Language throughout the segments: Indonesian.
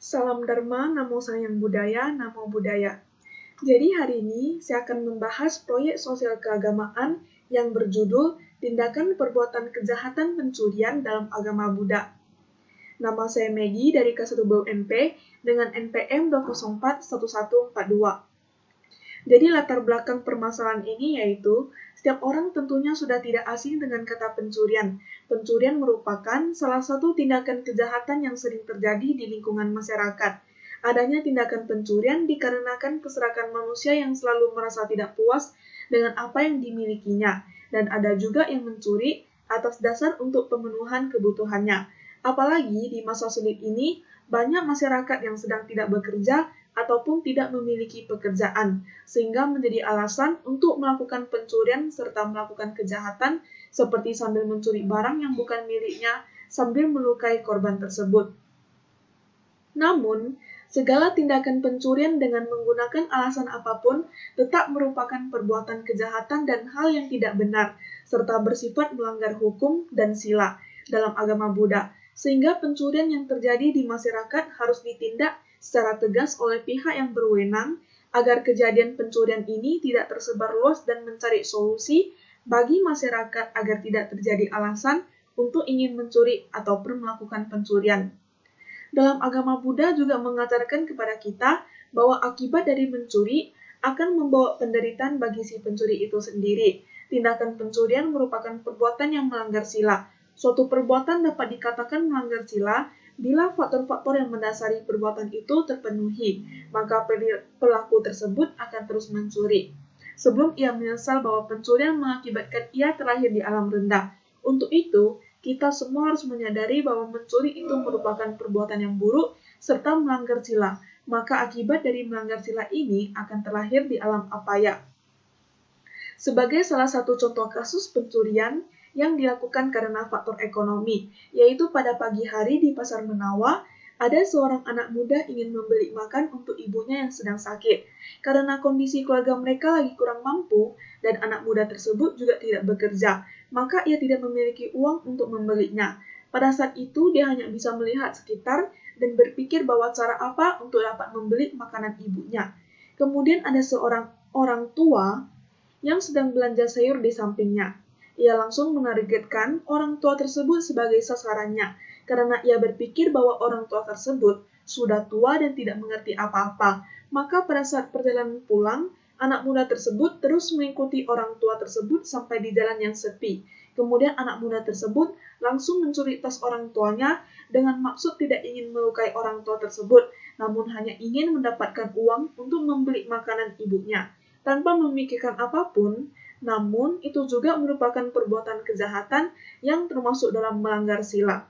Salam Dharma, Namo Sayang Budaya, Namo Buddhaya. Jadi hari ini saya akan membahas proyek sosial keagamaan yang berjudul Tindakan Perbuatan Kejahatan Pencurian dalam Agama Buddha. Nama saya Maggie dari K1 BUMP dengan NPM 2041142. Jadi latar belakang permasalahan ini yaitu, setiap orang tentunya sudah tidak asing dengan kata pencurian. Pencurian merupakan salah satu tindakan kejahatan yang sering terjadi di lingkungan masyarakat. Adanya tindakan pencurian dikarenakan keserakan manusia yang selalu merasa tidak puas dengan apa yang dimilikinya, dan ada juga yang mencuri atas dasar untuk pemenuhan kebutuhannya. Apalagi di masa sulit ini, banyak masyarakat yang sedang tidak bekerja ataupun tidak memiliki pekerjaan, sehingga menjadi alasan untuk melakukan pencurian serta melakukan kejahatan seperti sambil mencuri barang yang bukan miliknya sambil melukai korban tersebut. Namun, segala tindakan pencurian dengan menggunakan alasan apapun tetap merupakan perbuatan kejahatan dan hal yang tidak benar, serta bersifat melanggar hukum dan sila dalam agama Buddha, sehingga pencurian yang terjadi di masyarakat harus ditindak secara tegas oleh pihak yang berwenang agar kejadian pencurian ini tidak tersebar luas dan mencari solusi bagi masyarakat agar tidak terjadi alasan untuk ingin mencuri ataupun melakukan pencurian. Dalam agama Buddha juga mengajarkan kepada kita bahwa akibat dari mencuri akan membawa penderitaan bagi si pencuri itu sendiri. Tindakan pencurian merupakan perbuatan yang melanggar sila. Suatu perbuatan dapat dikatakan melanggar sila bila faktor-faktor yang mendasari perbuatan itu terpenuhi, maka pelaku tersebut akan terus mencuri. Sebelum ia menyesal bahwa pencurian mengakibatkan ia terlahir di alam rendah. Untuk itu, kita semua harus menyadari bahwa mencuri itu merupakan perbuatan yang buruk serta melanggar sila. Maka akibat dari melanggar sila ini akan terlahir di alam apaya. Sebagai salah satu contoh kasus pencurian yang dilakukan karena faktor ekonomi, yaitu pada pagi hari di Pasar Menawa, ada seorang anak muda ingin membeli makan untuk ibunya yang sedang sakit. Karena kondisi keluarga mereka lagi kurang mampu, dan anak muda tersebut juga tidak bekerja, maka ia tidak memiliki uang untuk membelinya. Pada saat itu, dia hanya bisa melihat sekitar dan berpikir bahwa cara apa untuk dapat membeli makanan ibunya. Kemudian ada seorang orang tua yang sedang belanja sayur di sampingnya. Ia langsung menargetkan orang tua tersebut sebagai sasarannya, karena ia berpikir bahwa orang tua tersebut sudah tua dan tidak mengerti apa-apa. Maka pada saat perjalanan pulang, anak muda tersebut terus mengikuti orang tua tersebut sampai di jalan yang sepi. Kemudian anak muda tersebut langsung mencuri tas orang tuanya dengan maksud tidak ingin melukai orang tua tersebut, namun hanya ingin mendapatkan uang untuk membeli makanan ibunya. Tanpa memikirkan apapun, namun itu juga merupakan perbuatan kejahatan yang termasuk dalam melanggar sila.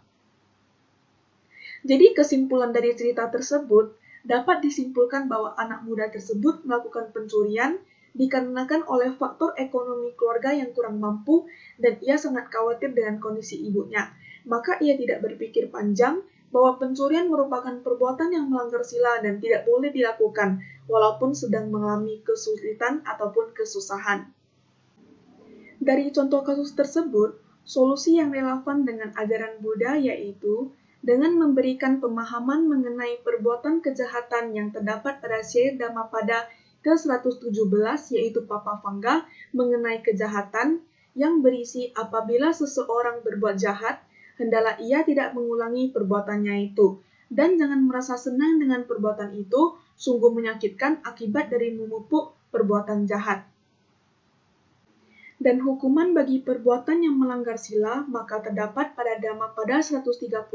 Jadi kesimpulan dari cerita tersebut dapat disimpulkan bahwa anak muda tersebut melakukan pencurian dikarenakan oleh faktor ekonomi keluarga yang kurang mampu dan ia sangat khawatir dengan kondisi ibunya. Maka ia tidak berpikir panjang bahwa pencurian merupakan perbuatan yang melanggar sila dan tidak boleh dilakukan walaupun sedang mengalami kesulitan ataupun kesusahan. Dari contoh kasus tersebut, solusi yang relevan dengan ajaran Buddha yaitu dengan memberikan pemahaman mengenai perbuatan kejahatan yang terdapat pada syair Dhammapada ke-117 yaitu Papavagga mengenai kejahatan yang berisi apabila seseorang berbuat jahat, hendaklah ia tidak mengulangi perbuatannya itu. Dan jangan merasa senang dengan perbuatan itu, sungguh menyakitkan akibat dari memupuk perbuatan jahat. Dan hukuman bagi perbuatan yang melanggar sila maka terdapat pada Dhammapada 131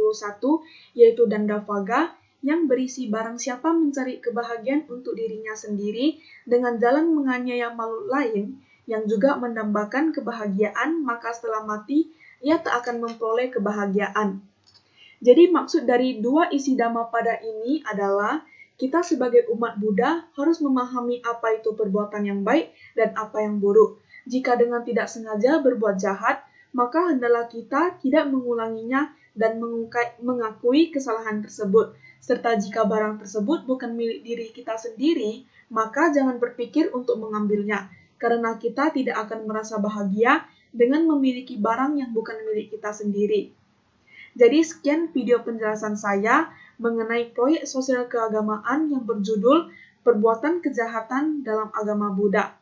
yaitu Dandavagga yang berisi barang siapa mencari kebahagiaan untuk dirinya sendiri dengan jalan menganiaya makhluk lain yang juga mendambakan kebahagiaan maka setelah mati ia tak akan memperoleh kebahagiaan. Jadi maksud dari dua isi Dhammapada ini adalah kita sebagai umat Buddha harus memahami apa itu perbuatan yang baik dan apa yang buruk. Jika dengan tidak sengaja berbuat jahat, maka hendaklah kita tidak mengulanginya dan mengakui kesalahan tersebut. Serta jika barang tersebut bukan milik diri kita sendiri, maka jangan berpikir untuk mengambilnya, karena kita tidak akan merasa bahagia dengan memiliki barang yang bukan milik kita sendiri. Jadi sekian video penjelasan saya. mengenai proyek sosial keagamaan yang berjudul Perbuatan Kejahatan dalam Agama Buddha.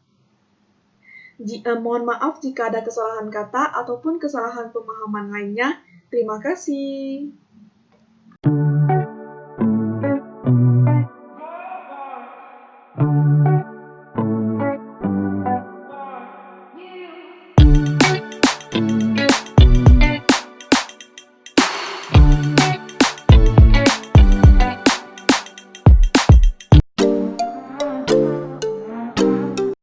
Mohon maaf jika ada kesalahan kata ataupun kesalahan pemahaman lainnya. Terima kasih.